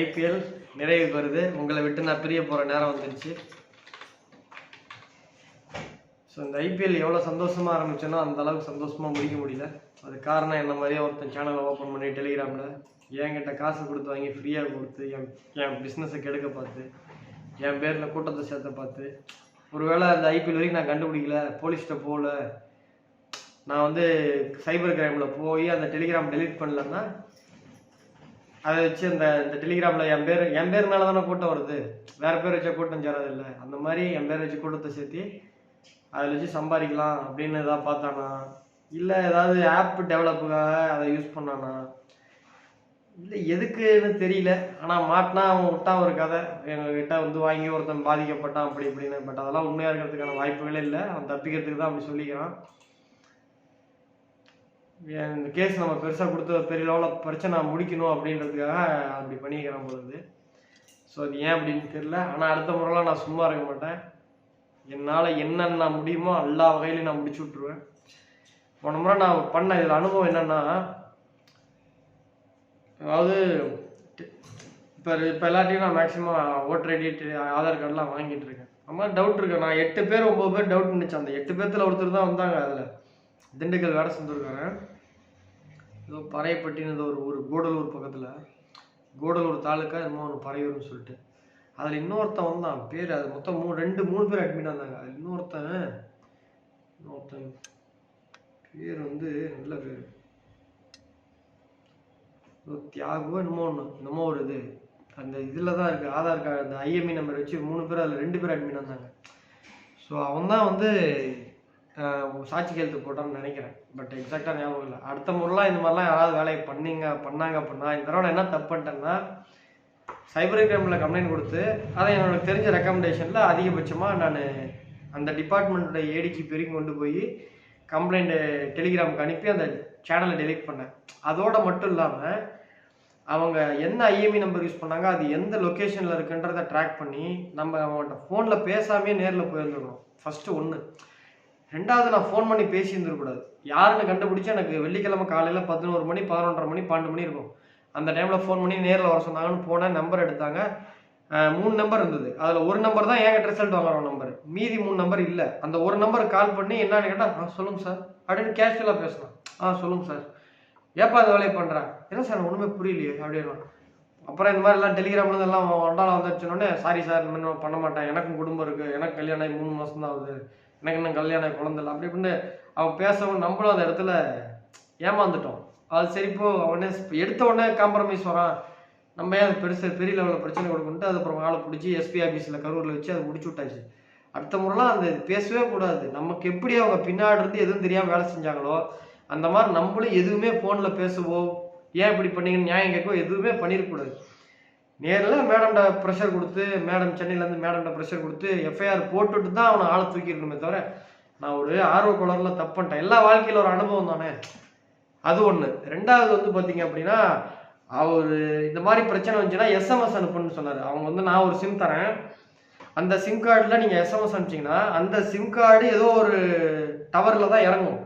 IPL நிறைவுக்கு வருது. உங்களை விட்டு நான் பிரிய போகிற நேரம் வந்துடுச்சு. ஸோ இந்த ஐபிஎல் எவ்வளோ சந்தோஷமாக ஆரம்பிச்சேனோ அந்த அளவுக்கு சந்தோஷமாக முடிக்க முடியல. அது காரணம் என்ன மாதிரியே ஒருத்தன் சேனலை ஓப்பன் பண்ணி டெலிகிராமில் என்கிட்ட காசு கொடுத்து வாங்கி ஃப்ரீயாக கொடுத்து என் பிஸ்னஸை கெடுக்க பார்த்து என் பேரில் கூட்டத்தை சேர்த்த பார்த்து ஒருவேளை அந்த ஐபிஎல் வரைக்கும் நான் கண்டுபிடிக்கல, போலீஸ்கிட்ட போகல, நான் வந்து சைபர் கிரைமில் போய் அந்த டெலிகிராம் டெலீட் பண்ணலன்னா அதை வச்சு இந்த டெலிகிராமில் என் பேர் மேலே தானே கூட்டம் வருது, வேறு பேர் வச்சா கூட்டம் சேராது இல்லை. அந்த மாதிரி என் பேர் வச்சு கூட்டத்தை சேர்த்து அதில் வச்சு சம்பாதிக்கலாம் அப்படின்னு எதாவது பார்த்தானா, இல்லை ஏதாவது ஆப் டெவலப்புக்காக அதை யூஸ் பண்ணானா, இல்லை எதுக்குன்னு தெரியல. ஆனால் மாட்டினா அவன் விட்டான் ஒரு கதை, எங்ககிட்ட வந்து வாங்கி ஒருத்தன் பாதிக்கப்பட்டான் அப்படி இப்படின்னு. பட் அதெல்லாம் உண்மையாக இருக்கிறதுக்கான வாய்ப்புகளே இல்லை. அவன் தப்பிக்கிறதுக்கு தான் அப்படி சொல்லிக்கிறான். இந்த கேஸ் நம்ம பெருசாக கொடுத்து பெரிய லெவலில் பிரச்சனை முடிக்கணும் அப்படின்றதுக்காக அப்படி பண்ணிக்கிறான் பொழுது. ஸோ அது ஏன் அப்படின்னு தெரியல. ஆனால் அடுத்த முறைலாம் நான் சும்மா இருக்க மாட்டேன். என்னால் என்னென்ன முடியுமோ எல்லா வகையிலையும் நான் முடிச்சு விட்ருவேன். போன முறை நான் பண்ண இதில் அனுபவம் என்னென்னா, அதாவது இப்போ எல்லாத்தையும் நான் மேக்ஸிமம் ஓட்டர் ஐடி ஆதார் கார்டெலாம் வாங்கிட்டு இருக்கேன். அம்மா டவுட் இருக்கு. நான் 8 பேர் 9 பேர் டவுட் இருந்துச்சு. அந்த 8 பேர்த்தில் ஒருத்தர் தான் வந்தாங்க. அதில் திண்டுக்கல் வேலை செஞ்சுருக்காங்க. ஏதோ பறையப்பட்டின்னு ஒரு ஊர், கூடலூர் பக்கத்தில், கூடலூர் தாலுக்கா என்னமோ ஒன்று பறையூர்னு சொல்லிட்டு. அதில் இன்னொருத்தன் வந்தான். பேர் அது மொத்தம் 3 பேர் அட்மிட் இருந்தாங்க. அது இன்னொருத்தன் பேர் வந்து நல்ல பேர், தியாகோ என்னமோ ஒரு இது அந்த இதில் தான் இருக்குது. ஆதார் கார்டு அந்த ஐஎம்இ நம்பர் வச்சு 3 பேர், அதில் 2 பேர் அட்மிட் இருந்தாங்க. ஸோ அவன் தான் வந்து சாட்சி கையெழுத்து போட்டான்னு நினைக்கிறேன். பட் எக்ஸாக்டாக ஞாபகம் இல்லை. அடுத்த முறைலாம் இந்த மாதிரிலாம் யாராவது வேலையை பண்ணாங்க அப்படின்னா, இந்த தடவை நான் என்ன தப்பு பண்ணிட்டேன்னா, சைபர் கிரைமில் கம்ப்ளைண்ட் கொடுத்து அதை என்னோட தெரிஞ்ச ரெக்கமெண்டேஷனில் அதிகபட்சமாக நான் அந்த டிபார்ட்மெண்ட்டோட ஏடிஜிபி வரைக்கும் கொண்டு போய் கம்ப்ளைண்ட்டு டெலிகிராமுக்கு அனுப்பி அந்த சேனலை டெலீட் பண்ணேன். அதோடு மட்டும் இல்லாமல் அவங்க என்ன ஐஎம்இ நம்பர் யூஸ் பண்ணாங்க, அது எந்த லொக்கேஷனில் இருக்குன்றதை ட்ராக் பண்ணி நம்ம அவங்கள்ட்ட ஃபோனில் பேசாமே நேரில் போயிருந்துடணும். ஃபஸ்ட்டு ஒன்று. 2வது, நான் ஃபோன் பண்ணி பேசியிருந்துருக்கூடாது. யாருன்னு கண்டுபிடிச்சி எனக்கு வெள்ளிக்கிழமை காலையில் 11 மணி 11:30 மணி 12 மணி இருக்கும். அந்த டைமில் ஃபோன் பண்ணி நேரில் வர சொன்னாங்கன்னு போனேன். நம்பர் எடுத்தாங்க. 3 நம்பர் இருந்தது. அதில் ஒரு நம்பர் தான் என்கிட்ட ரிசல்ட் வாங்குற நம்பர், மீதி 3 நம்பர் இல்லை. அந்த ஒரு நம்பருக்கு கால் பண்ணி என்னன்னு கேட்டால், சொல்லுங்கள் சார் அப்படின்னு கேஷுவலாக பேசலாம். சொல்லுங்கள் சார், ஏப்பா அந்த வேலையை பண்ணுறேன், என்ன சார் ஒன்றுமே புரியலையே அப்படின்னா. அப்புறம் இந்த மாதிரிலாம் டெலிகிராம்லேருந்து எல்லாம் ஒன்றால் வந்துடுச்சுன்னொடனே, சாரி சார் இன்னும் பண்ண மாட்டேன், எனக்கும் குடும்பம் இருக்குது, எனக்கு கல்யாணம் ஆகி 3 மாதம் தான் ஆகுது, எனக்கு இன்னும் கல்யாணம் குழந்தை இல்லை அப்படி இப்படின்னு அவன் பேசவும் நம்மளும் அந்த இடத்துல ஏமாந்துட்டோம். அது சரிப்போ அவனே எடுத்த உடனே காம்ப்ரமைஸ் வரான். நம்ம ஏன் பெரிய லெவலில் பிரச்சனை கொடுக்குன்ட்டு அதுக்கப்புறம் ஆளை பிடிச்சி எஸ்பி ஆஃபீஸில் கரூரில் வச்சு அதை முடிச்சு விட்டாச்சு. அடுத்த முறைலாம் அந்த பேசவே கூடாது. நமக்கு எப்படி அவங்க பின்னாடி இருந்து எதுவும் தெரியாமல் வேலை செஞ்சாங்களோ அந்த மாதிரி நம்மளும் எதுவுமே ஃபோனில் பேசுவோ, ஏன் இப்படி பண்ணீங்கன்னு நியாயம் கேட்கவோ எதுவுமே பண்ணிடக்கூடாது. நேரில் மேடம்கிட்ட ப்ரெஷர் கொடுத்து, மேடம் சென்னையிலேருந்து மேடம்கிட்ட ப்ரெஷர் கொடுத்து எஃப்ஐஆர் போட்டுட்டு தான் அவனை ஆளை தூக்கிடணுமே தவிர, நான் ஒரு ஆர்வ கோளாறுல தப்பு பண்ணிட்டேன். எல்லா வாழ்க்கையில் ஒரு அனுபவம் தானே, அது ஒன்று. 2வது வந்து பார்த்தீங்க அப்படின்னா, அவர் இந்த மாதிரி பிரச்சனை வந்துச்சுன்னா எஸ்எம்எஸ் அனுப்புன்னு சொன்னார். அவங்க வந்து நான் ஒரு சிம் தரேன், அந்த சிம் கார்டில் நீங்கள் எஸ்எம்எஸ் அனுப்பிச்சிங்கன்னா அந்த சிம் கார்டு ஏதோ ஒரு டவரில் தான் இறங்கும்.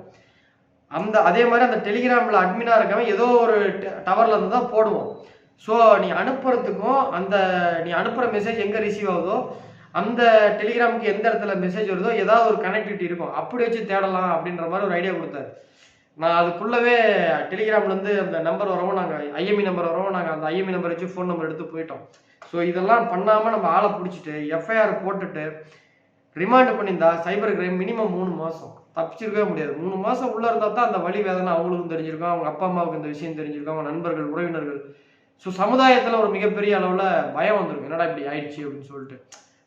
அதே மாதிரி அந்த டெலிகிராமில் அட்மினாக இருக்கவன் ஏதோ ஒரு டவரில் இருந்து தான் போடுவோம். ஸோ நீ அனுப்புறதுக்கும் நீ அனுப்புகிற மெசேஜ் எங்கே ரிசீவ் ஆகுதோ அந்த டெலிகிராமுக்கு எந்த இடத்துல மெசேஜ் வருதோ ஏதாவது ஒரு கனெக்டிவிட்டி இருக்கும், அப்படி வச்சு தேடலாம் அப்படின்ற மாதிரி ஒரு ஐடியா கொடுத்தாரு. நான் அதுக்குள்ளவே டெலிகிராம்லேருந்து அந்த நம்பர் வரவும், நாங்கள் ஐஎம்இ நம்பர் வரவும், நாங்கள் அந்த ஐஎம்இ நம்பர் வச்சு ஃபோன் நம்பர் எடுத்து போயிட்டோம். ஸோ இதெல்லாம் பண்ணாமல் நம்ம ஆளை பிடிச்சிட்டு எஃப்ஐஆர் போட்டுட்டு ரிமாண்ட் பண்ணியிருந்தா சைபர் கிரைம் மினிமம் 3 மாதம் தப்பிச்சிருக்கவே முடியாது. 3 மாதம் உள்ளே இருந்தால் தான் அந்த வழி வேதனை அவங்களுக்கும் தெரிஞ்சிருக்கும், அவங்க அப்பா அம்மாவுக்கு இந்த விஷயம் தெரிஞ்சிருக்கும், அவங்க நண்பர்கள் உறவினர்கள். ஸோ சமுதாயத்தில் ஒரு மிகப்பெரிய அளவில் பயம் வந்திருக்கும், என்னடா இப்படி ஆயிடுச்சு அப்படின்னு சொல்லிட்டு.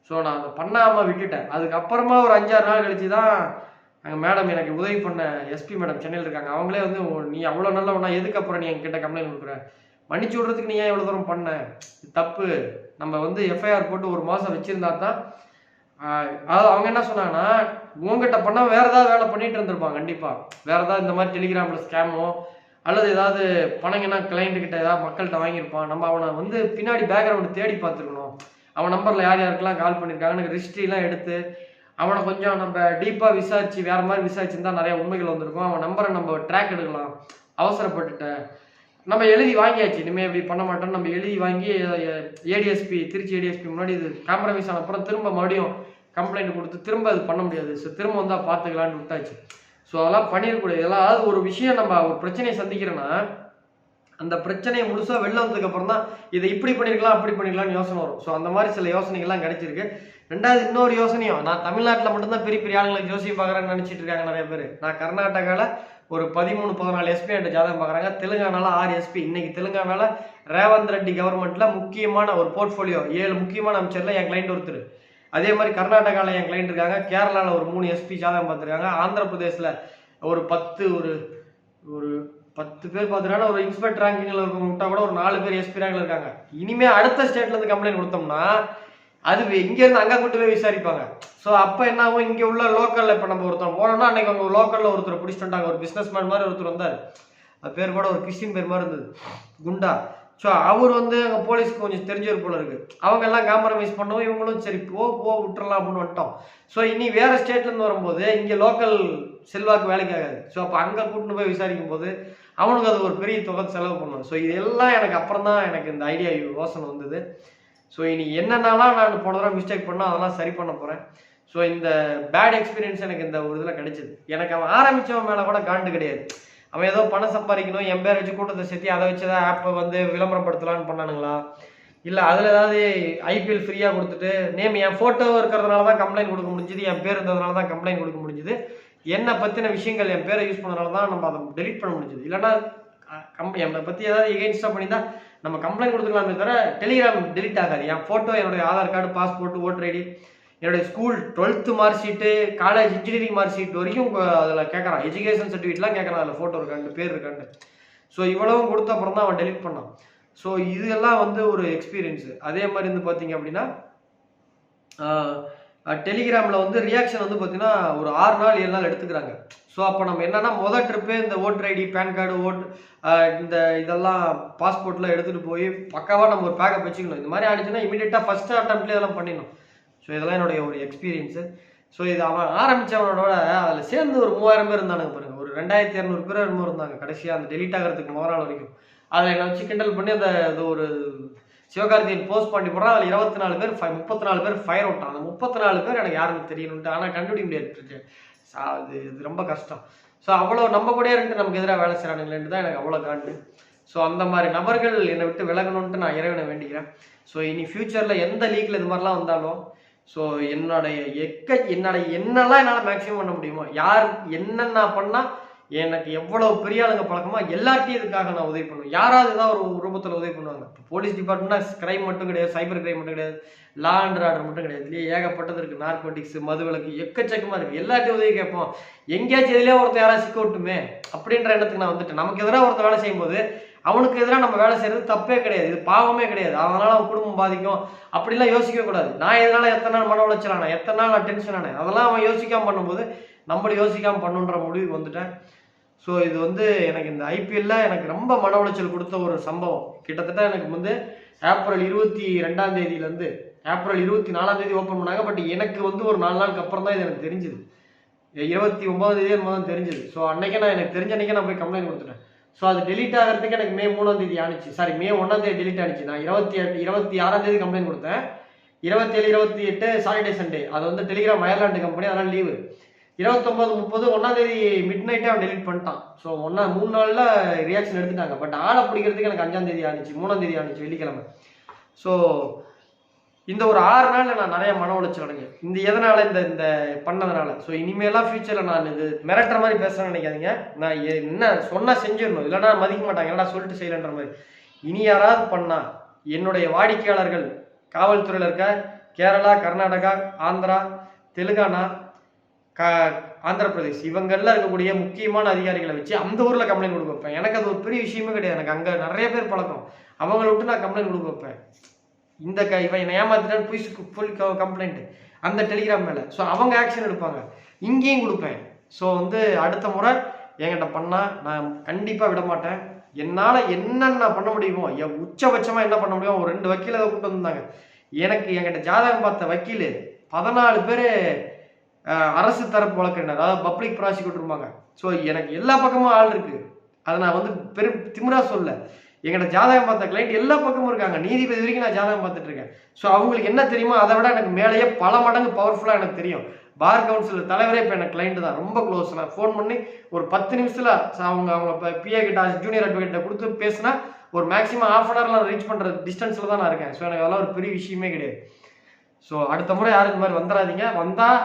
ஸோ நான் அதை பண்ணாமல் விட்டுட்டேன். அதுக்கப்புறமா ஒரு 5-6 நாள் கழிச்சு தான் அங்கே மேடம் எனக்கு உதவி பண்ண எஸ்பி மேடம் சென்னையில் இருக்காங்க. அவங்களே வந்து, நீ அவ்வளோ நல்லவனா, எதுக்கு அப்புறம் நீ என்கிட்ட கம்ப்ளைண்ட் கொடுக்குற, மன்னிச்சு விட்றதுக்கு நீ ஏன் இவ்வளோ தூரம் பண்ண, தப்பு, நம்ம வந்து எஃப்ஐஆர் போட்டு 1 மாதம் வச்சுருந்தா தான். அதாவது அவங்க என்ன சொன்னாங்கன்னா, உங்ககிட்ட பண்ணால் வேறு ஏதாவது வேலை பண்ணிட்டு இருந்திருப்பான் கண்டிப்பாக. வேறு ஏதாவது இந்த மாதிரி டெலிகிராமில் ஸ்கேமோ அல்லது ஏதாவது பணங்கன்னா கிளைண்ட்டுக்கிட்ட ஏதாவது மக்கள்கிட்ட வாங்கியிருப்பான். நம்ம அவனை வந்து பின்னாடி பேக்ரவுண்டு தேடி பார்த்துருக்கணும். அவன் நம்பரில் யார் யாருக்கெல்லாம் கால் பண்ணியிருக்காங்கன்னு ஹிஸ்ட்ரிலாம் எடுத்து அவனை கொஞ்சம் நம்ம டீப்பாக விசாரிச்சு வேறு மாதிரி விசாரிச்சுருந்தா நிறைய உண்மைகள் வந்திருக்கும். அவன் நம்பரை நம்ம ட்ராக் எடுக்கலாம். அவசரப்பட்டுட்டேன் நம்ம எழுதி வாங்கியாச்சு, இனிமேல் இப்படி பண்ண மாட்டோம்னு நம்ம எழுதி வாங்கி ஏடிஎஸ்பி திருச்சி ஏடிஎஸ்பி முன்னாடி இது காம்ப்ரமைஸ் ஆன அப்புறம் திரும்ப மறுபடியும் கம்ப்ளைண்ட் கொடுத்து திரும்ப அது பண்ண முடியாது. ஸோ திரும்ப வந்தால் பார்த்துக்கலான்னு விட்டாச்சு. ஸோ அதெல்லாம் பண்ணிடக்கூடாது. இதெல்லாம் அதாவது ஒரு விஷயம் நம்ம ஒரு பிரச்சனையை சந்திக்கிறோன்னா அந்த பிரச்சனையை முழுசாக வெளில வந்ததுக்கு அப்புறம் தான் இதை இப்படி பண்ணிருக்கலாம் அப்படி பண்ணிக்கலாம்னு யோசனை வரும். ஸோ அந்த மாதிரி சில யோசனைகள்லாம் கிடைச்சிருக்கு. ரெண்டாவது இன்னொரு யோசனையும், நான் தமிழ்நாட்டில் மட்டும்தான் பெரிய பெரிய ஆளுங்களை ஜோசியம் பார்க்குறேன்னு நினச்சிட்டு இருக்காங்க நிறைய பேர். நான் கர்நாடகாவில் ஒரு 13-14 எஸ்பி என்கிட்ட ஜாதகம் பார்க்குறாங்க. தெலுங்கானால 6 எஸ்பி. இன்னைக்கு தெலுங்கானால ரேவந்த் ரெட்டி கவர்மெண்ட்ல முக்கியமான ஒரு போர்ட்ஃபோலியோ 7 முக்கியமான அமைச்சர்ல என் கிளைண்ட் ஒருத்தர். அதே மாதிரி கர்நாடகாவில் என் கிளைண்ட் இருக்காங்க. கேரளாவில் ஒரு 3 எஸ்பி ஜாதகம் பார்த்துருக்காங்க. ஆந்திர பிரதேசில் ஒரு 10 பேர் பார்த்துருக்காங்க. ஒரு இன்ஸ்பெக்டர் ரேங்கிங்கில் இருக்கவங்க விட்டா கூட ஒரு 4 பேர் எஸ்பி ரேங்கில் இருக்காங்க. இனிமே அடுத்த ஸ்டேட்ல இருந்து கம்ப்ளைண்ட் கொடுத்தோம்னா அது இங்கேருந்து அங்கே கூட்டு போய் விசாரிப்பாங்க. ஸோ அப்போ என்ன ஆகும், இங்கே உள்ள லோக்கலில் இப்போ நம்ம ஒருத்தர் போனோம்னா அன்னைக்கு அவங்க லோக்கலில் ஒருத்தர் பிடிச்சிட்டு வந்தாங்க. ஒரு பிஸ்னஸ் மேன் மாதிரி ஒருத்தர் வந்தார். அது பேர் கூட ஒரு கிறிஸ்டின் பேர் மாதிரி இருந்தது, குண்டா. ஸோ அவர் வந்து அங்கே போலீஸ்க்கு கொஞ்சம் தெரிஞ்சவர் போல இருக்கு. அவங்க எல்லாம் காம்ப்ரமைஸ் பண்ணவும் இவங்களும் சரி போ விட்டுறலாம் அப்படின்னு வந்துட்டோம். ஸோ இனி வேற ஸ்டேட்லேருந்து வரும்போது இங்கே லோக்கல் செல்வாக்கு வேலைக்கு ஆகாது. ஸோ அப்போ அங்கே கூட்டிட்டு போய் விசாரிக்கும் போது அவனுக்கு அது ஒரு பெரிய தொகை செலவு பண்ணுவான். ஸோ இதெல்லாம் எனக்கு அப்புறம் தான் எனக்கு இந்த ஐடியா யோசனை வந்தது. ஸோ இனி என்னென்னலாம் நான் போன தடவை மிஸ்டேக் பண்ணால் அதெல்லாம் சரி பண்ண போகிறேன். ஸோ இந்த பேட் எக்ஸ்பீரியன்ஸ் எனக்கு இந்த ஒரு இதில் கிடைச்சிது. எனக்கு அவன் ஆரம்பித்தவன் மேலே கூட காண்டு கிடையாது. அவன் ஏதோ பணம் சம்பாதிக்கணும், என் பேர் வச்சு கூட்டத்தை சேர்த்தி அதை வச்சு தான் ஆப்பை வந்து விளம்பரப்படுத்தலான்னு பண்ணானுங்களா, இல்லை அதில் ஏதாவது ஐபிஎல் ஃப்ரீயாக கொடுத்துட்டு நேம் என் ஃபோட்டோ இருக்கிறதுனால தான் கம்ப்ளைண்ட் கொடுக்க முடிஞ்சுது, என் பேர் இருந்ததுனால தான் கம்ப்ளைண்ட் கொடுக்க முடிஞ்சுது, என்னை பற்றின விஷயங்கள் என் பேரை யூஸ் பண்ணதுனால தான் நம்ம அதை டெலிட் பண்ண முடிஞ்சுது. இல்லைன்னா என்னை பற்றி ஏதாவது எகெயின்ஸ்டாக பண்ணி தான் நம்ம கம்ப்ளைண்ட் கொடுத்துக்கலாமே தவிர டெலிகிராம் டெலிட் ஆகாது. என் ஃபோட்டோ, என்னுடைய Aadhaar card, passport, voter ID, என்னுடைய school 12th mark sheet, college engineering mark sheet வரைக்கும் அதில் கேட்குறான். எஜுகேஷன் சர்டிஃபிகேட்லாம் கேட்குறான். அதில் ஃபோட்டோ இருக்காண்டு, பேர் இருக்காண்டு. ஸோ இவ்வளவும் கொடுத்த அப்புறம் தான் அவன் டெலிட் பண்ணான். ஸோ இதெல்லாம் வந்து ஒரு எக்ஸ்பீரியன்ஸு. அதே மாதிரி வந்து பார்த்தீங்க அப்படின்னா டெலிகிராமில் வந்து ரியாக்ஷன் வந்து பார்த்தீங்கன்னா ஒரு 6 நாள் 7 நாள் எடுத்துக்கிறாங்க. ஸோ அப்போ நம்ம என்னன்னா முதல் ட்ரிப்பே இந்த ஓட்டர் ஐடி, பேன் கார்டு, இந்த இதெல்லாம் பாஸ்போர்ட்லாம் எடுத்துகிட்டு போய் பக்காவாக நம்ம ஒரு பேக்கப் வச்சுக்கணும். இந்த மாதிரி ஆனிச்சுன்னா இமீடியட்டாக ஃபஸ்ட்டு அட்டம்ப்ட்லேயே இதெல்லாம் பண்ணிடணும். ஸோ இதெல்லாம் என்னுடைய ஒரு எக்ஸ்பீரியன்ஸு. ஸோ இது அவன் ஆரம்பித்தவனோட அதில் சேர்ந்து ஒரு 3000 பேர் இருந்தானுங்க பாருங்கள். ஒரு 2200 பேர் என்னமோ இருந்தாங்க கடைசியாக அந்த டெலிட் ஆகிறதுக்கு முதல் நாள் வரைக்கும். அதில் என்னை வச்சு கிண்டல் பண்ணி அந்த ஒரு சிவகார்த்திகேயன் போஸ்ட் பண்ணி போடுறான். அதில் 24 பேர் 34 பேர் ஃபயர் விட்டான். அந்த 34 பேர் எனக்கு யாருன்னு தெரியணுன்ட்டு. ஆனால் கண்டுபிடிக்க முடியாது. இது ரொம்ப கஷ்டம். ஸோ அவ்வளோ நம்ம கூட இருந்து நமக்கு எதிராக வேலை செய்கிறானுங்களேன்னு தான் எனக்கு அவ்வளோ காண்டு. ஸோ அந்த மாதிரி நபர்கள் என்னை விட்டு விலகணுன்ட்டு நான் இறைவனை வேண்டிக்கிறேன். ஸோ இனி ஃபியூச்சரில் எந்த லீக்கில் இது மாதிரிலாம் வந்தாலும் ஸோ என்னெல்லாம் என்னால் மேக்ஸிமம் பண்ண முடியுமோ, யார் என்னென்ன பண்ணால் எனக்கு எவ்வளவு பெரிய ஆளுங்க பழக்கமா எல்லார்ட்டையும் இதுக்காக நான் உதவி பண்ணுவேன். யாராவது ஏதாவது ஒரு ரூபத்தில் உதவி பண்ணுவாங்க. இப்போ போலீஸ் டிபார்ட்மெண்ட்னா கிரைம் மட்டும் கிடையாது, சைபர் கிரைம் மட்டும் கிடையாது, லா அண்ட் ஆர்டர் மட்டும் கிடையாது. இல்லையே ஏகப்பட்டது இருக்குது. நார்கோட்டிக்ஸ், மதுவிலக்கு, எக்கச்சக்கமாக இருக்குது. எல்லாத்தையும் உதவி கேட்போம். எங்கேயாச்சும் எதுலேயே ஒருத்தர் யாராவது சிக்க விட்டுமே அப்படின்ற எண்ணத்துக்கு நான் வந்துட்டேன். நமக்கு எதிராக ஒருத்தர் வேலை செய்யும்போது அவனுக்கு எதிராக நம்ம வேலை செய்யறது தப்பே கிடையாது, இது பாவமே கிடையாது. அதனால அவன் குடும்பம் பாதிக்கும் அப்படிலாம் யோசிக்கவே கூடாது. நான் இதனால எத்தனை நாள் மன உளைச்சல் ஆனேன், எத்தனை நாள் நான் டென்ஷன் ஆனேன், அதெல்லாம் அவன் யோசிக்காமல் பண்ணும்போது நம்மளும் யோசிக்காமல் பண்ணுன்ற முடிவுக்கு வந்துட்டேன். ஸோ இது வந்து எனக்கு இந்த ஐபிஎல்ல எனக்கு ரொம்ப மன உளைச்சல் கொடுத்த ஒரு சம்பவம். கிட்டத்தட்ட எனக்கு வந்து ஏப்ரல் 22ஆம் தேதியிலேருந்து ஏப்ரல் 24ஆம் தேதி ஓப்பன் பண்ணாங்க. பட் எனக்கு வந்து ஒரு 4 நாளுக்கு அப்புறம் தான் இது எனக்கு தெரிஞ்சுது. 29ஆம் தேதி தான் தெரிஞ்சுது. ஸோ அன்னைக்கே எனக்கு தெரிஞ்ச அன்னைக்கே நான் போய் கம்ப்ளைண்ட் கொடுத்துட்டேன். ஸோ அது டெலிட் ஆகிறதுக்கு எனக்கு மே 3ஆம் தேதி ஆனிச்சு. மே 1ஆம் தேதி டெலிட் ஆனிச்சு. நான் 26ஆம் தேதி கம்ப்ளைண்ட் கொடுத்தேன். 27, 28 சாட்டர்டே சண்டே. அது வந்து டெலிகிராம் அயர்லாண்டு கம்பெனி, அதனால லீவு. 29, 30 1ஆம் தேதி மிட் நைட்டே அவன் டெலிட் பண்ணிட்டான். ஸோ 3 நாளில் ரியாக்ஷன் எடுத்துட்டாங்க. பட் ஆளை பிடிக்கிறதுக்கு எனக்கு 5ஆம் தேதி ஆனிச்சு, 3ஆம் தேதி ஆனிச்சு, வெள்ளிக்கிழமை. ஸோ இந்த ஒரு 6 நாளில் நான் நிறைய மன உளைச்சல் அடைஞ்சேன். இந்த எதனால இந்த பண்ணதுனால. ஸோ இனிமேலாம் ஃபியூச்சரில் நான் இது மிரட்டுற மாதிரி பேசுகிறேன்னு நினைக்காதீங்க. நான் என்ன சொன்னால் செஞ்சிடணும், இல்லைன்னா மதிக்க மாட்டாங்க, என்னடா சொல்லிட்டு செய்யலன்ற மாதிரி. இனி யாராவது பண்ணால் என்னுடைய வாடிக்கையாளர்கள் காவல்துறையில் இருக்க கேரளா, கர்நாடகா, ஆந்திரா, தெலுங்கானா, ஆந்திர பிரதேஷ் இவங்கெல்லாம் இருக்கக்கூடிய முக்கியமான அதிகாரிகளை வச்சு அந்த ஊரில் கம்ப்ளைண்ட் கொடுக்க வைப்பேன். எனக்கு அது ஒரு பெரிய விஷயமே கிடையாது. எனக்கு அங்கே நிறைய பேர் பழக்கம். அவங்கள விட்டு நான் கம்ப்ளைண்ட் கொடுக்க வைப்பேன். இந்த இவன் ஏமாத்திட்டான்னு ஃபுல் கம்ப்ளைண்ட் அந்த டெலிகிராம் மேலே. ஸோ அவங்க ஆக்ஷன் எடுப்பாங்க. இங்கேயும் கொடுப்பேன். ஸோ வந்து அடுத்த முறை என்கிட்ட பண்ணால் நான் கண்டிப்பாக விட மாட்டேன். என்னால் என்னென்ன பண்ண முடியுமோ, உச்சபட்சமாக என்ன பண்ண முடியுமோ, ஒரு 2 வக்கீலை கூப்பிட்டு வந்தாங்க. எனக்கு என்கிட்ட ஜாதகம் பார்த்த வக்கீல் 14 பேர் அரசு தரப்பு வழக்கறிஞர், அதாவது பப்ளிக் ப்ராசிக்யூட்டர் இருப்பாங்க. ஸோ எனக்கு எல்லா பக்கமும் ஆள் இருக்குது. அதை நான் வந்து திமிரா சொல்ல. எங்கிட்ட ஜாதகம் பார்த்த கிளைண்ட் எல்லா பக்கமும் இருக்காங்க. நீதிபதி வரைக்கும் நான் ஜாதகம் பார்த்துட்டு இருக்கேன். ஸோ அவங்களுக்கு என்ன தெரியுமோ அதை விட எனக்கு மேலேயே பல மடங்கு பவர்ஃபுல்லாக எனக்கு தெரியும். பார் கவுன்சில் தலைவரே இப்போ எனக்கு கிளைண்ட் தான், ரொம்ப க்ளோஸ். நான் ஃபோன் பண்ணி ஒரு 10 நிமிஷத்தில் அவங்க பிஏ கிட்ட ஜூனியர் அட்வொகேட்டை கொடுத்து பேசினா ஒரு மேக்ஸிமம் ½ அன் ஹவரில் ரீச் பண்ணுற டிஸ்டன்ஸில் தான் நான் இருக்கேன். ஸோ எனக்கு அதெல்லாம் ஒரு பெரிய விஷயமே கிடையாது. ஸோ அடுத்த முறை யாரும் இந்த மாதிரி வந்துடாதீங்க. வந்தால்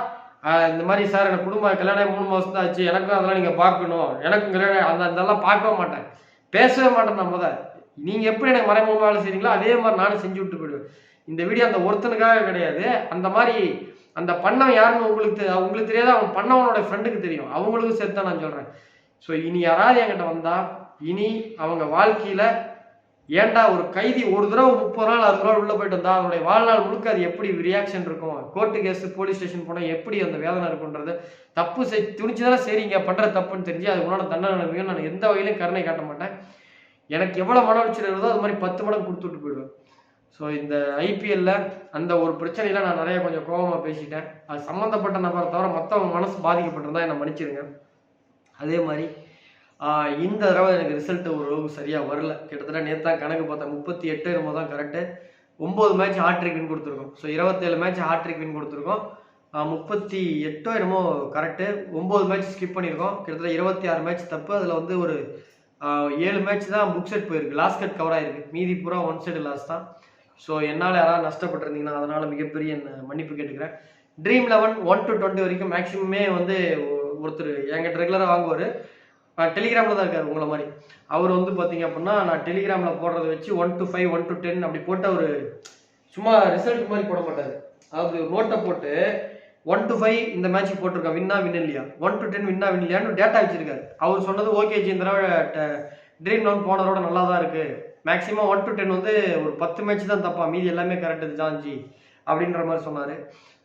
இந்த மாதிரி சார் எனக்கு கல்யாணம் 3 மாதம் தான் ஆச்சு, எனக்கும் அதெல்லாம் நீங்கள் பார்க்கணும், எனக்கும் கல்யாணம் அதெல்லாம் பார்க்கவே மாட்டேன், பேசவே மாட்டேன். நம்ம தான் நீங்கள் எப்படி எனக்கு மறைமுகமாக வேலை செய்றீங்களோ அதே மாதிரி நானும் செஞ்சு விட்டு போயிடுவேன். இந்த வீடியோ அந்த ஒருத்தனுக்காக கிடையாது. அந்த மாதிரி அந்த பண்ணவன் யாருன்னு உங்களுக்கு தெரியாது, அவன் பண்ணவனோட ஃப்ரெண்டுக்கு தெரியும், அவங்களுக்கும் சேர்த்து தான் நான் சொல்கிறேன். ஸோ இனி யாராவது என்கிட்ட வந்தால் இனி அவங்க வாழ்க்கையில் ஏன்டா ஒரு கைதி ஒரு தடவை 30 நாள் 60 நாள் உள்ளே போயிட்டு வந்தா அவனுடைய வாழ்நாள் முழுக்க அது எப்படி ரியாக்ஷன் இருக்கும், கோர்ட்டு கேஸ் போலீஸ் ஸ்டேஷன் போனால் எப்படி அந்த வேதனை இருக்குன்றது தப்பு துணிச்சுதானே சரிங்க பண்ணுற தப்புன்னு தெரிஞ்சு அது உன்னோட தண்டனை நான் எந்த வகையிலும் கருணை காட்ட மாட்டேன். எனக்கு எவ்வளோ மன உளைச்சல் இருந்தோ அது மாதிரி 10 மடங்கு கொடுத்துட்டு போயிடுவேன். ஸோ இந்த ஐபிஎல்ல அந்த ஒரு பிரச்சனையில் நான் நிறைய கொஞ்சம் கோபமாக பேசிட்டேன். அது சம்மந்தப்பட்ட நபரை தவிர மற்றவங்க மனசு பாதிக்கப்பட்டிருந்தா என்னை மன்னிச்சிருங்க. அதே மாதிரி இந்த தடவை எனக்கு ரிசல்ட்டு ஓரளவுக்கு சரியாக வரல. கிட்டத்தட்ட நேற்று தான் கணக்கு பார்த்தேன், 38 என்னமோ தான் கரெக்டு. 9 மேட்ச் ஹாட்ரிக் வின் கொடுத்துருக்கோம். ஸோ 27 மேட்ச் ஹாட்ரிக் வின் கொடுத்துருக்கோம். 38 என்னமோ கரெக்டு. 9 மேட்ச் ஸ்கிப் பண்ணியிருக்கோம். கிட்டத்தட்ட 26 மேட்ச் தப்பு. அதில் வந்து ஒரு 7 மேட்ச் தான் புக் செட் போயிருக்கு, லாஸ்ட் கட் கவர் ஆகிருக்கு, மீதி பூரா 1 சைடு லாஸ் தான். ஸோ என்னால் யாராவது நஷ்டப்பட்டிருந்தீங்கன்னா அதனால் மிகப்பெரிய மன்னிப்பு கேட்டுக்கிறேன். ட்ரீம் 11 1 to 20 வரைக்கும் மேக்ஸிமமே வந்து ஒருத்தர் என்கிட்ட ரெகுலராக வாங்குவார், டெலிகிராமில் தான் இருக்கார் உங்களை மாதிரி. அவர் வந்து பார்த்தீங்க அப்படின்னா நான் டெலிகிராமில் போடுறத வச்சு 1 to 5 1 to 10 அப்படி போட்டு அவர் சும்மா ரிசல்ட் மாதிரி போட மாட்டார். அதாவது நோட்டை போட்டு 1 to 5 இந்த மேட்ச்சுக்கு போட்டிருக்கேன், வின்னா வின் இல்லையா, 1 to 10 வின்னா வின் இல்லையான்னு டேட்டா வச்சிருக்காரு. அவர் சொன்னது ஓகே இந்த தடவை ட்ரீம் 11 போனதோட நல்லா தான் இருக்குது, மேக்ஸிமம் 1 to 10 வந்து ஒரு 10 மேட்ச் தான் தப்பா, மீதி எல்லாமே கரெக்டு ஜான்ஜி அப்படின்ற மாதிரி சொன்னார்.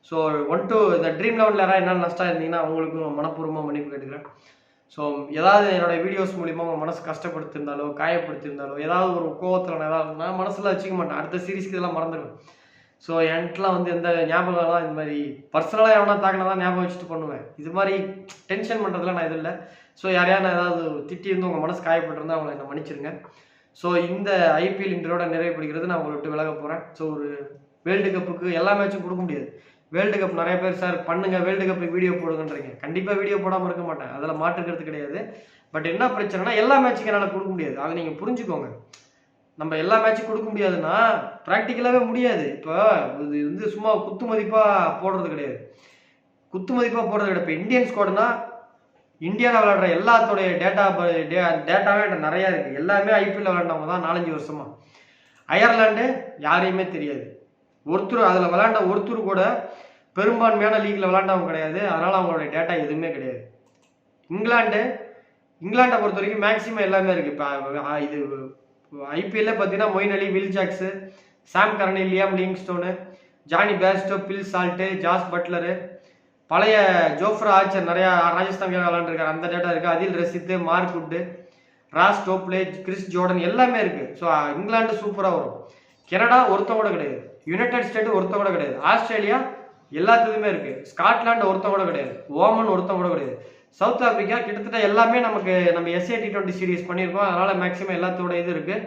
ஸோ 1 to இந்த ட்ரீம் 11 யாராவது என்ன நஷ்டம் இருந்தீங்கன்னா அவங்களுக்கும் மனப்பூர்வமாக மன்னிப்பு கேட்டுக்கிறேன். ஸோ ஏதாவது என்னோடய வீடியோஸ் மூலிமா உங்கள் மனசு கஷ்டப்படுத்திருந்தாலோ காயப்படுத்திருந்தாலோ ஏதாவது ஒரு கோவத்தில் நான் மனசில் வச்சுக்க மாட்டேன், அடுத்த சீரீஸ்க்கு இதெல்லாம் மறந்துடுவேன். ஸோ என்கிட்டலாம் வந்து எந்த ஞாபகம்லாம் இந்த மாதிரி பர்சனலாக எவனா தாக்கினதான் ஞாபகம் வச்சுட்டு பண்ணுவேன். இது மாதிரி டென்ஷன் பண்ணுறதுலாம் நான் இது இல்லை. ஸோ யாரையா நான் ஏதாவது திட்டி இருந்து உங்கள் மனசு காயப்பட்டிருந்தா அவங்களை என்ன மன்னிச்சிருங்க. ஸோ இந்த ஐபிஎல் இன்றோட நிறைவுபடுகிறது, நான் உங்களை விட்டு விலக போகிறேன். ஸோ ஒரு வேர்ல்டு கப்புக்கு எல்லா மேட்சும் கொடுக்க முடியாது. வேர்ல்டு கப் நிறைய பேர் சார் பண்ணுங்க வேர்ல்டு கப்புக்கு வீடியோ போடுங்கன்றீங்க, கண்டிப்பாக வீடியோ போடாமல் இருக்க மாட்டேன், அதில் மாற்றுக்கிறது கிடையாது. பட் என்ன பிரச்சனைனா எல்லா மேட்சுக்கும் என்னால் கொடுக்க முடியாது, அதை நீங்கள் புரிஞ்சுக்கோங்க. நம்ம எல்லா மேட்சும் கொடுக்க முடியாதுன்னா ப்ராக்டிக்கலாகவே முடியாது. இப்போ இது வந்து சும்மா குத்து மதிப்பாக போடுறது கிடையாது, குத்து மதிப்பாக போடுறது கிடையாது. இப்போ இந்தியன் ஸ்குவாடுனா இந்தியாவில் விளையாடுற எல்லாத்தோடைய டேட்டாவே என்கிட்ட நிறையா இருக்குது. எல்லாமே ஐபிஎல்ல விளையாண்டவங்க தான் 4-5 வருஷமா. அயர்லாண்டு யாரையுமே தெரியாது, ஒருத்தர் அதில் விளையாண்ட ஒருத்தர் கூட பெரும்பான்மையான லீக்ல விளையாண்டவங்க கிடையாது, அதனால் அவங்களுடைய டேட்டா எதுவுமே கிடையாது. இங்கிலாண்டை பொறுத்த வரைக்கும் மேக்ஸிமம் எல்லாமே இருக்குது. இப்போ இது ஐபிஎல்ல பார்த்தீங்கன்னா Moeen Ali, Will Jacks, Sam கரனி, Liam Livingstone, Jonny Bairstow, Phil Salt, Jos Buttler, பழைய ஜோஃப்ரா ஆர்ச்சர் நிறையா ராஜஸ்தான்காக விளையாண்டுருக்காரு, அந்த டேட்டா இருக்குது. அதில் ரசித்து, Mark Wood, Reece Topley, Chris Jordan எல்லாமே இருக்குது. ஸோ இங்கிலாந்து சூப்பராக வரும். கனடா ஒருத்தம் கூட கிடையாது, யுனைடெட் ஸ்டேட் ஒருத்தம் கூட கிடையாது, ஆஸ்திரேலியா எல்லாத்துக்குமே இருக்குது, ஸ்காட்லாண்டு ஒருத்தம் கூட கிடையாது, ஓமன் ஒருத்தம் கூட கிடையாது, சவுத் ஆப்பிரிக்கா கிட்டத்தட்ட எல்லாமே நம்ம SA T20 சீரீஸ் பண்ணியிருக்கோம். அதனால் மேக்ஸிமம் எல்லாத்தோட இது இருக்குது.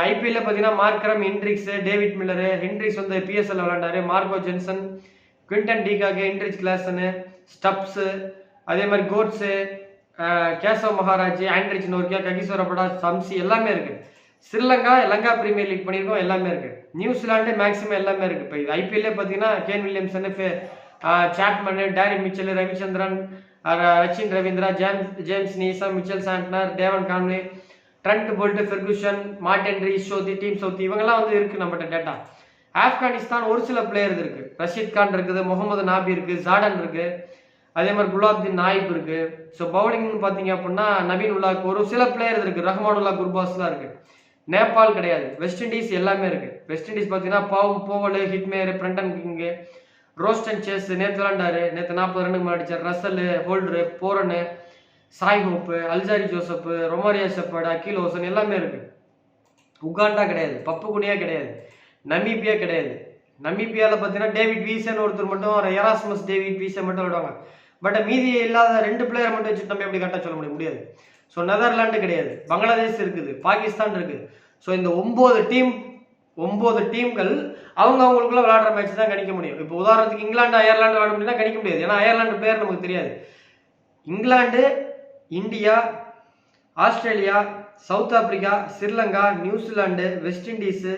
ஐபிஎல்ல பார்த்தீங்கன்னா Markram, Hendricks, David Miller, Hendricks வந்து PSL விளையாண்டாரு, Marco Jansen, Quinton de Kock, Heinrich Klaasen, Stubbs, அதே மாதிரி Coetzee, Keshav Maharaj, Anrich Nortje, Kagiso Rabada, Shamsi எல்லாமே இருக்குது. ஸ்ரீலங்கா லங்கா பிரீமியர் லீக் பண்ணியிருக்கோம், எல்லாமே இருக்குது. நியூசிலாண்டு மேக்ஸிமம் எல்லாமே இருக்குது. இப்போ இது ஐபிஎல்லே பார்த்தீங்கன்னா Kane Williamson, Chapman, Daryl Mitchell, Ravichandran, Rachin Ravindra, James Neesham, Mitchell Santner, Devon Conway, Trent Boult, Ferguson, Martin Rees, Sodhi, Tim Southee இவங்கெல்லாம் வந்து இருக்குது நம்மகிட்ட டேட்டா. ஆப்கானிஸ்தான் ஒரு சில பிளேயர் இருக்குது, ரஷீத் கான் இருக்குது, முகமது நாபி இருக்குது, ஜார்டன் இருக்குது, அதே மாதிரி குலாப்தீன் நாயிப் இருக்குது. ஸோ பவுலிங்னு பார்த்தீங்க அப்படின்னா நவீன் உல்லாக், ஒரு சில பிளேயர் இருக்குது, ரஹ்மான் உல்லா குர்பாஸ்லாம் இருக்குது. நேபாள் கிடையாது, வெஸ்ட் இண்டீஸ் எல்லாமே இருக்குது. வெஸ்ட் இண்டீஸ் பார்த்தீங்கன்னா Powell, Hetmyer, Brandon King, Roston Chase நேற்று விளாண்டாரு, நேற்று 40 ரன்னுக்கு மேலே அடிச்சார், Russell, Holder, Pooran, Shai Hope, Alzarri Joseph, Romario Shepherd, Akeal Hosein எல்லாமே இருக்குது. உகாண்டா கிடையாது, பப்பு குனியா கிடையாது, நமீபியா கிடையாது. நமீபியாவில் பார்த்தீங்கன்னா டேவிட் வீசன் ஒருத்தர் மட்டும், எராஸ்மஸ் டேவிட் வீசன் மட்டும் விடுவாங்க. பட் மீதி இல்லாத 2 பிளேயர் மட்டும் வச்சு நம்ம எப்படி கரெக்டாக சொல்ல முடியாது. ஸோ நெதர்லாண்டு கிடையாது, பங்களாதேஷ் இருக்குது, பாகிஸ்தான் இருக்குது. ஸோ இந்த 9 டீம்கள் அவங்களுக்குள்ள விளையாடுற மேட்ச் தான் கணிக்க முடியும். இப்போ உதாரணத்துக்கு இங்கிலாந்து அயர்லாந்து விளையாட முடியும்னா கணிக்க முடியாது, ஏன்னா அயர்லாந்து பிளேயர் நமக்கு தெரியாது. England, India, Australia, south Africa, Sri Lanka, New Zealand, west Indies,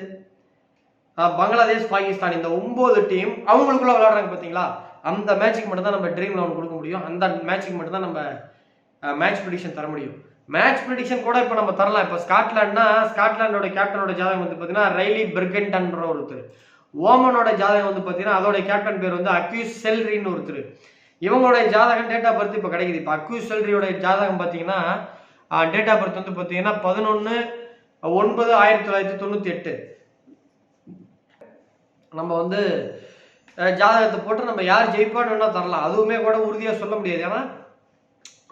Bangladesh, Pakistan, இந்த 9 டீம் அவங்களுக்குள்ள விளையாடுறாங்க பார்த்தீங்களா? அந்த மேட்சுக்கு மட்டும் தான் நம்ம ட்ரீம் 11 கொடுக்க முடியும். அந்த மேட்சுக்கு மட்டும் தான் நம்ம மேட்ச் ப்ரெடிக்ஷன் தர முடியும். மேட்ச் ப்ரெடிக்ஷன் கூட இப்போ நம்ம தரலாம். இப்போ ஸ்காட்லாண்டோட கேப்டனோட ஜாதகம் வந்து பார்த்தீங்கன்னா ரைலி பெர்கன்டன்ற ஒருத்தர். ஓமனோட ஜாதகம் வந்து பார்த்தீங்கன்னா அதோட கேப்டன் பேர் வந்து அக்யூஸ் செல்ரின்னு ஒருத்தர். இவங்களோட ஜாதகம் டேட் ஆஃப் பர்த் இப்போ கிடைக்குது. இப்போ அக்யூஸ் செல்ரியோட ஜாதகம் பார்த்தீங்கன்னா டேட் ஆஃப் பர்த் வந்து பார்த்தீங்கன்னா 11/9/1998. நம்ம வந்து ஜாதகத்தை போட்டு நம்ம யார் ஜெயிப்பான்னு வேணா தரலாம். அதுவுமே கூட உறுதியாக சொல்ல முடியாது, ஏன்னா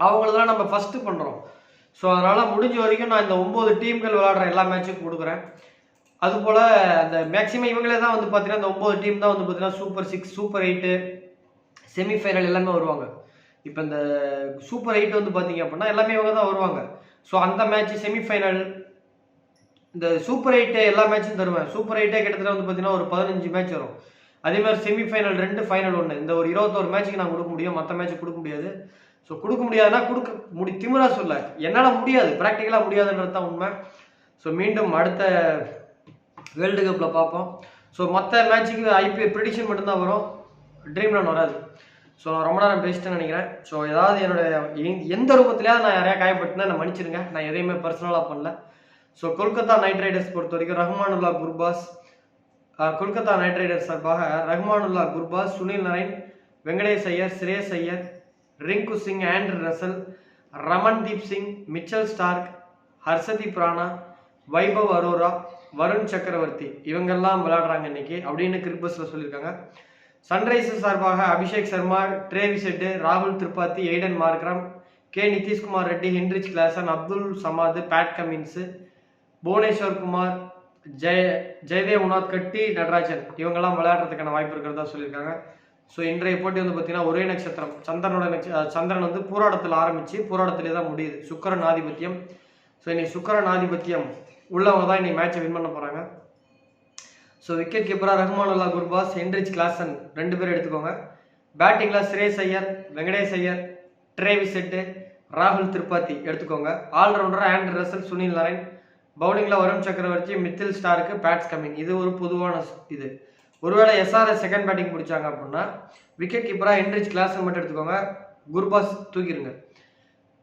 அவங்களதான் நம்ம ஃபர்ஸ்ட் பண்ணுறோம். ஸோ அதனால் முடிஞ்ச வரைக்கும் நான் இந்த 9 டீம்கள் விளையாடுற எல்லா மேட்சுக்கும் கொடுக்குறேன். அதுபோல் அந்த மேக்ஸிமம் இவங்களே தான் வந்து பார்த்தீங்கன்னா இந்த 9 டீம் தான் வந்து பார்த்தீங்கன்னா சூப்பர் 6, சூப்பர் 8, செமிஃபைனல் எல்லாமே வருவாங்க. இப்போ இந்த சூப்பர் 8 வந்து பார்த்தீங்க அப்படின்னா எல்லாமே இவங்க தான் வருவாங்க. ஸோ அந்த மேட்ச் செமிஃபைனல், இந்த சூப்பர் 8 எல்லா மேட்சும் தருவேன். சூப்பர் 8 கிட்டத்தட்ட வந்து பார்த்தீங்கன்னா ஒரு 15 மேட்ச் வரும். அதே மாதிரி செமிஃபைனல் 2, ஃபைனல் 1, இந்த ஒரு 21 மேட்ச்சுக்கு நான் கொடுக்க முடியும், மற்ற மேட்ச் கொடுக்க முடியாது. ஸோ கொடுக்க முடியாதுன்னா திமிரா சொல்ல, என்னால் முடியாது, ப்ராக்டிக்கலாக முடியாதுன்றது தான் உண்மை. ஸோ மீண்டும் அடுத்த வேர்ல்டு கப்பில் பார்ப்போம். ஸோ மற்ற மேட்சுக்கு ஐபிஎல் ப்ரெடிக்ஷன் மட்டும்தான் வரும், ட்ரீம் 11 வராது. ஸோ நான் ரொம்ப நேரம் பேசிட்டேன்னு நினைக்கிறேன். ஸோ ஏதாவது என்னோட எந்த ரூபத்திலேயாவது நான் யாரையா காயப்பட்டுனா நான் மன்னிச்சிருங்க, நான் எதையுமே பர்சனலாக பண்ணல. ஸோ கொல்கத்தா நைட் ரைடர்ஸ் பொறுத்த வரைக்கும் ரஹ்மானுல்லா குர்பாஸ், கொல்கத்தா நைட் ரைடர்ஸ் சார்பாக Rahmanullah Gurbaz, Sunil Narine, Venkatesh Iyer, Shreyas Iyer, Rinku Singh, Andre Russell, Ramandeep Singh, Mitchell Starc, Harshit Rana, Vaibhav Arora, Varun Chakravarthy இவங்கெல்லாம் விளையாடுறாங்க இன்னைக்கு அப்படின்னு கிரிக்பஸ்ல சொல்லியிருக்காங்க. சன்ரைசர்ஸ் சார்பாக அபிஷேக் சர்மா, ட்ரேவிஸ் ஹெட், ராகுல் Tripathi, Aiden Markram, K Nitish Kumar Reddy, Heinrich Klaasen, Abdul Samad, Pat Cummins, Bhuvneshwar Kumar, Jaydev உனாத்கட்டி, நடராஜன் இவங்கெல்லாம் விளையாடுறதுக்கான வாய்ப்பு இருக்கிறதா சொல்லியிருக்காங்க. ஸோ இன்றைய போட்டி வந்து பார்த்தீங்கன்னா ஒரே நட்சத்திரம் சந்திரன் வந்து பூராடத்தில் ஆரம்பித்து பூராடத்திலே தான் முடியுது, சுக்கிரன் ஆதிபத்தியம். ஸோ இன்னைக்கு சுக்கிரன் ஆதிபத்தியம் உள்ளவங்க தான் இன்னைக்கு மேட்சை வின் பண்ண போகிறாங்க. ஸோ விக்கெட் கீப்பராக ரஹ்மானுல்லா குர்பாஸ், ஹென்ரிச் கிளாசன் 2 பேர் எடுத்துக்கோங்க. பேட்டிங்கில் ஸ்ரேயஸ் ஐயர், வெங்கடேஷ் ஐயர், ட்ரேவிஸ் ஹெட், ராகுல் திரிபாதி எடுத்துக்கோங்க. ஆல்ரவுண்டராக ஆண்ட்ரூ ரசல், சுனில் நரைன். பவுலிங்கில் Varun Chakravarthy, Mitchell Stark, bats coming. இது ஒரு பொதுவான இது. ஒருவேளை எஸ்ஆர்எஸ் செகண்ட் பேட்டிங் பிடிச்சாங்க அப்படின்னா விக்கெட் கீப்பராக ஹென்ரிச் கிளாசன் மட்டும் எடுத்துக்கோங்க, குர்பாஸ் தூக்கிடுங்க.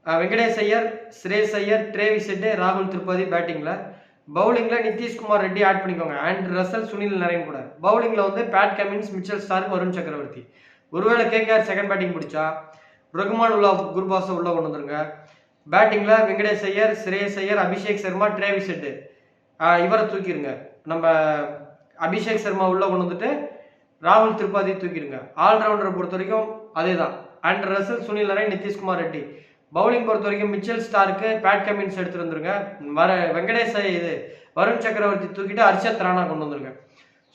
வெங்கடேஷ் ஐயர், ஸ்ரேயஸ் ஐயர், ட்ரேவிஸ் ஹெட், ராகுல் திரிபாதி பேட்டிங்கில். பவுலிங்கில் நிதிஷ்குமார் ரெட்டி ஆட் பண்ணிக்கோங்க, ஆண்ட்ரூ ரசல், சுனில் நரைன் கூட. பவுலிங்கில் வந்து Pat Cummins, Mitchell Stark, Varun சக்கரவர்த்தி. ஒருவேளை கேகேஆர் செகண்ட் பேட்டிங் பிடிச்சா ரஹ்மானுல்லா குர்பாஸை உள்ள கொண்டு வந்துருங்க. பேட்டிங்கில் வெங்கடேஷ் ஐயர், ஸ்ரேயஸ் ஐயர், அபிஷேக் சர்மா, ட்ரேவிஸ் ஹெட் இவரை தூக்கிடுங்க. நம்ம அபிஷேக் சர்மா உள்ள கொண்டு வந்துட்டு ராகுல் திரிபாதி தூக்கிடுங்க. ஆல்ரவுண்டரை பொறுத்த வரைக்கும் அதே தான், Andrew Russell, Sunil Narain, Nitish Kumar Reddy. Bowling பொறுத்த வரைக்கும் மிச்சல் ஸ்டார்க்கு, பேட் கமின்ஸ் எடுத்துட்டு வந்துருங்க. வெங்கடேஷ் வருண் சக்கரவர்த்தி தூக்கிட்டு ஹர்ஷத் ராணா கொண்டு வந்துருங்க.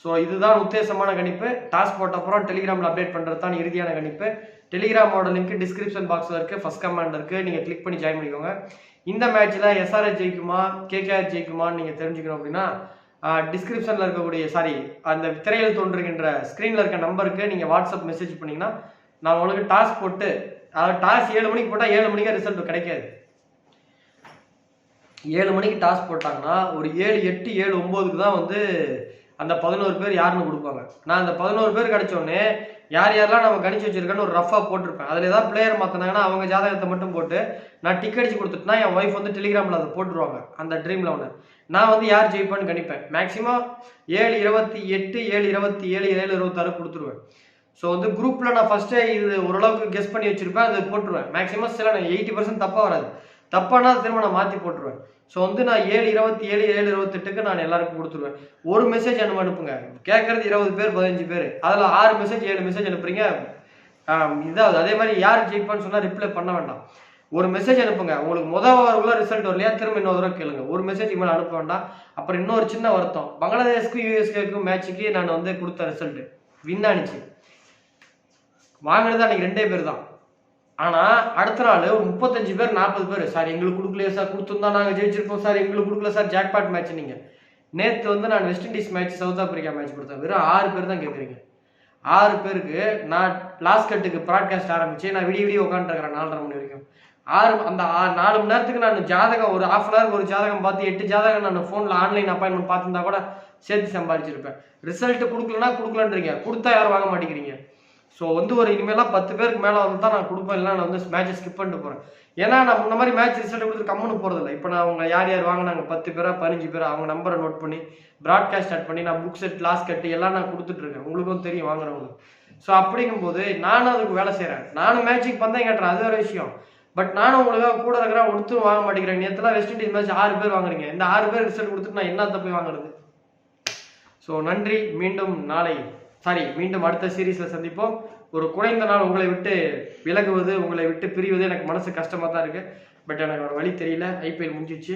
ஸோ இதுதான் உத்தேசமான கணிப்பு. டாஸ் போட்ட அப்புறம் டெலிகிராமில் அப்டேட் பண்ணுறது தான் இறுதியான கணிப்பு. டெலிகிராமோட லிங்க் டிஸ்கிரிப்ஷன் பாக்ஸில் இருக்குது, ஃபர்ஸ்ட் கமெண்ட் இருக்குது, நீங்கள் கிளிக் பண்ணி ஜாயின் பண்ணிக்கோங்க. இந்த மேட்ச்சில் எஸ்ஆர்எஸ் ஜெயிக்குமா கேகேஆர் ஜெயிக்குமான்னு நீங்கள் தெரிஞ்சுக்கணும் அப்படின்னா டிஸ்கிரிப்ஷனில் இருக்கக்கூடிய அந்த திரையில் தோன்றுகின்ற ஸ்க்ரீனில் இருக்க நம்பருக்கு நீங்கள் வாட்ஸ்அப் மெசேஜ் பண்ணிங்கன்னா நான் உங்களுக்கு டாஸ் போட்டு, அதாவது டாஸ் 7 மணிக்கு போட்டால் 7 மணிக்கே ரிசல்ட் கிடைக்காது. 7 மணிக்கு டாஸ் போட்டாங்கன்னா ஒரு 7, 8, 7, 9க்கு தான் வந்து அந்த 11 பேர் யாருன்னு கொடுப்பாங்க. நான் அந்த 11 பேர் கிடைச்சோடனே யாரெல்லாம் நம்ம கணிச்சு வச்சிருக்கேன்னு ஒரு ரஃபாக போட்டிருப்பேன். அதில் ஏதாவது பிளேயர் மாற்றினாங்கன்னா அவங்க ஜாதகத்தை மட்டும் போட்டு நான் டிக் அடிச்சு கொடுத்துட்டுனா என் ஒய்ஃப் வந்து டெலிகிராமில் அதை போட்டுருவாங்க, அந்த ட்ரீம் 11. நான் வந்து யார் ஜெயிப்பான்னு கணிப்பேன். மேக்ஸிமம் 7/28, 7/27, 7/26 கொடுத்துருவேன். ஸோ வந்து குரூப்பில் நான் ஃபஸ்ட்டே இது ஓரளவுக்கு கெஸ் பண்ணி வச்சுருப்பேன், அது போட்டுருவேன். மேக்ஸிமம் சில 80% தப்பாக வராது, தப்பானா திரும்ப நான் மாற்றி போட்டுருவேன். ஸோ வந்து நான் 7/27, 7/28க்கு நான் எல்லாருக்கும் கொடுத்துருவேன். ஒரு மெசேஜ் அனுப்புங்க, கேட்கறது 20 பேர் 15 பேர், அதில் 6 மெசேஜ் 7 மெசேஜ் அனுப்புறீங்க, இதாவது அதே மாதிரி யார் ஜெயிப்பான்னு சொன்னால் ரிப்ளை பண்ண வேண்டாம். ஒரு மெசேஜ் அனுப்புங்க. உங்களுக்கு முதல் வாரக்குள்ள ரிசல்ட் வரலையா திரும்ப இன்னொரு தடவை கேளுங்க. ஒரு மெசேஜ் மேலே அனுப்ப வேண்டாம். அப்புறம் இன்னொரு சின்ன வருத்தம், பங்களாதேஷ்க்கும் யூஎஸ்கேக்கும் மேட்சுக்கு நான் வந்து கொடுத்த ரிசல்ட் வின் ஆனிச்சு. வாங்கினது அன்னைக்கு 2 பேர் தான். ஆனால் அடுத்த நாள் ஒரு 35 பேர் 40 பேர் சார் எங்களுக்கு கொடுக்கலையே சார், கொடுத்துருந்தா நாங்கள் ஜெயிச்சிருப்போம் சார், எங்களுக்கு கொடுக்கல சார், ஜாக்பாட் மேட்ச். நீங்கள் நேற்று வந்து நான் west Indies match south Africa match கொடுத்தேன், வெறும் 6 பேர் தான் கேட்குறீங்க. 6 பேருக்கு நான் லாஸ்ட் கட்டுக்கு ப்ராட்காஸ்ட் ஆரம்பிச்சு நான் விடிய உட்காந்துருக்கிறேன் 4:30 மணி வரைக்கும். 4 மணி நேரத்துக்கு நான் ஜாதகம் ஒரு ½ hour ஒரு ஜாதகம் பார்த்து 8 ஜாதகம் நான் ஃபோனில் ஆன்லைன் அப்பாயின்மெண்ட் பார்த்துருந்தா கூட சேர்த்து சம்பாதிச்சிருப்பேன். ரிசல்ட் கொடுக்கலன்னா கொடுக்கலன்றீங்க, கொடுத்தா யாரும் வாங்க மாட்டேங்கிறீங்க. ஸோ வந்து ஒரு இனிமேலாம் 10 பேருக்கு மேலே வந்து தான் நான் கொடுப்பேன், இல்லைனா நான் வந்து மேட்சை ஸ்கிப் பண்ணிட்டு போகிறேன். ஏன்னா நான் முன்ன மாதிரி மேட்ச் ரிசல்ட் கொடுத்துட்டு கம்முன்னு போகிறதில்ல. இப்போ நான் அவங்க யார் யார் வாங்கினாங்க 10 பேரா 15 பேரா அவங்க நம்பரை நோட் பண்ணி ப்ராட்காஸ்ட் ஸ்டார்ட் பண்ணி நான் புக் செட் லாஸ் கட்டு எல்லாம் நான் கொடுத்துட்ருக்கேன், உங்களுக்கும் தெரியும் வாங்குறவங்களுக்கு. ஸோ அப்படிங்கும்போது நானும் அதுக்கு வேலை செய்கிறேன். நானும் மேட்சுக்கு பந்தயம் கேட்டுறேன், அது ஒரு விஷயம். பட் நானும் உங்களுக்காக கூட இருக்கிறேன், ஒருத்தரும் வாங்க மாட்டேங்கிறேன். நேற்றுலாம் வெஸ்ட் இண்டீஸ் மேட்ச் 6 பேர் வாங்குறீங்க, இந்த 6 பேர் ரிசல்ட் கொடுத்துட்டு நான் என்ன போய் வாங்குறது? ஸோ நன்றி, மீண்டும் அடுத்த சீரீஸில் சந்திப்போம். ஒரு குறைந்த நாள் உங்களை விட்டு விலகுவது, உங்களை விட்டு பிரிவது எனக்கு மனசு கஷ்டமாக தான் இருக்குது. பட் எனக்கு ஒரு வழி தெரியல. ஐபிஎல் முடிஞ்சிச்சு.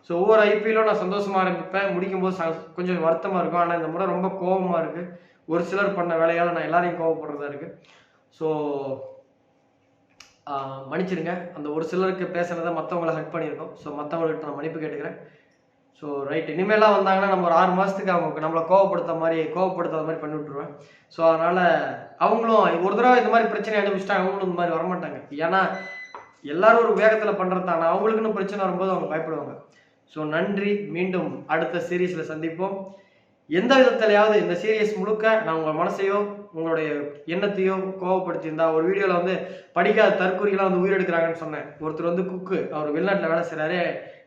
ஸோ ஒவ்வொரு ஐபிஎல்லும் நான் சந்தோஷமாக ஆரம்பிப்பேன், முடிக்கும் போது கொஞ்சம் வருத்தமாக இருக்கும். ஆனால் இந்த முறை ரொம்ப கோபமாக இருக்குது. ஒரு சிலர் பண்ண வேலையால் நான் எல்லாரையும் கோவப்படுறதா இருக்குது. ஸோ மன்னிச்சிருங்க, அந்த ஒரு சிலருக்கு பேசுகிறத மற்றவங்களை ஹர்ட் பண்ணியிருக்கோம். ஸோ மற்றவங்கள்ட்ட நான் மன்னிப்பு கேட்டுக்கிறேன். ஸோ ரைட், இனிமேலாம் வந்தாங்கன்னா நம்ம ஒரு 6 மாதத்துக்கு அவங்க நம்மளை கோவப்படுத்தாத மாதிரி பண்ணி விட்ருவேன். ஸோ அதனால் அவங்களும் ஒரு தடவை இந்த மாதிரி பிரச்சனை அனுபவிச்சிட்டா அவங்களும் இந்த மாதிரி வரமாட்டாங்க. ஏன்னா எல்லாரும் ஒரு வேகத்தில் பண்ணுறது தானே, அவங்களுக்குன்னு பிரச்சனை வரும்போது அவங்க பயப்படுவாங்க. ஸோ நன்றி, மீண்டும் அடுத்த சீரீஸில் சந்திப்போம். எந்த விதத்திலையாவது இந்த சீரியஸ் முழுக்க நான் உங்கள் மனசையோ உங்களுடைய எண்ணத்தையோ கோவப்படுத்தியிருந்தா, ஒரு வீடியோவில் வந்து படிக்காத தற்கொலைகளாம் வந்து உயிரெடுக்கிறாங்கன்னு சொன்னேன். ஒருத்தர் வந்து குக்கு, அவர் வெளிநாட்டில் வேலை செய்கிறாரு,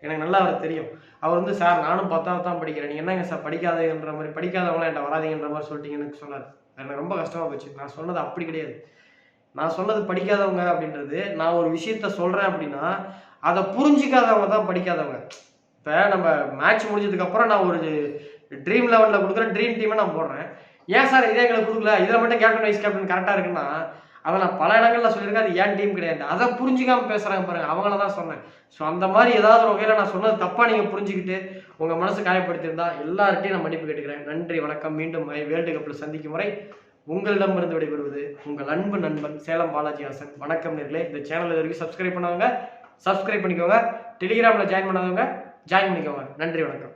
எனக்கு நல்லா அவர் தெரியும். அவர் வந்து சார் நானும் 10வது தான் படிக்கிறேன், நீங்கள் என்னங்க சார் படிக்காதன்ற மாதிரி, படிக்காதவங்களாம் என்கிட்ட வராதிங்கன்ற மாதிரி சொல்லிட்டீங்கன்னு சொன்னார். எனக்கு ரொம்ப கஷ்டமாக போச்சு. நான் சொன்னது அப்படி கிடையாது. நான் சொன்னது படிக்காதவங்க அப்படின்றது, நான் ஒரு விஷயத்த சொல்கிறேன் அப்படின்னா அதை புரிஞ்சிக்காதவங்க தான் படிக்காதவங்க. இப்போ நம்ம மேட்ச் முடிஞ்சதுக்கப்புறம் நான் ஒரு ட்ரீம் 11 கொடுக்குறேன், ட்ரீம் டீமை நான் போடுறேன். ஏன் சார் இதே எங்களுக்கு கொடுக்கல, இதில் மட்டும் கேப்டன் வைஸ் கேப்டன் கரெக்டாக இருக்குன்னா அதை நான் பல இடங்கள்ல சொல்லியிருக்கேன். அது ஏன் டீம் கிடையாது, அதை புரிஞ்சிக்காமல் பேசுகிறாங்க பாருங்க, அவங்கள தான் சொன்னேன். ஸோ அந்த மாதிரி ஏதாவது ஒரு வகையில் நான் சொன்னது தப்பாக நீங்கள் புரிஞ்சுக்கிட்டு உங்கள் மனசு காயப்படுத்தியிருந்தா எல்லார்ட்டையும் நான் மன்னிப்பு கேட்டுக்கிறேன். நன்றி, வணக்கம். மீண்டும் வேர்ல்டு கப்பில் சந்திக்கும் வரை உங்களிடமிருந்து விடைபெறுவது உங்கள் அன்பு நண்பன் சேலம் பாலாஜி ஹாசன். வணக்கம் நேர்களே. இந்த சேனல் இது வரைக்கும் சப்ஸ்கிரைப் பண்ணவங்க சப்ஸ்கிரைப் பண்ணிக்கோங்க, டெலிகிராமில் ஜாயின் பண்ணாதவங்க ஜாயின் பண்ணிக்கோங்க. நன்றி, வணக்கம்.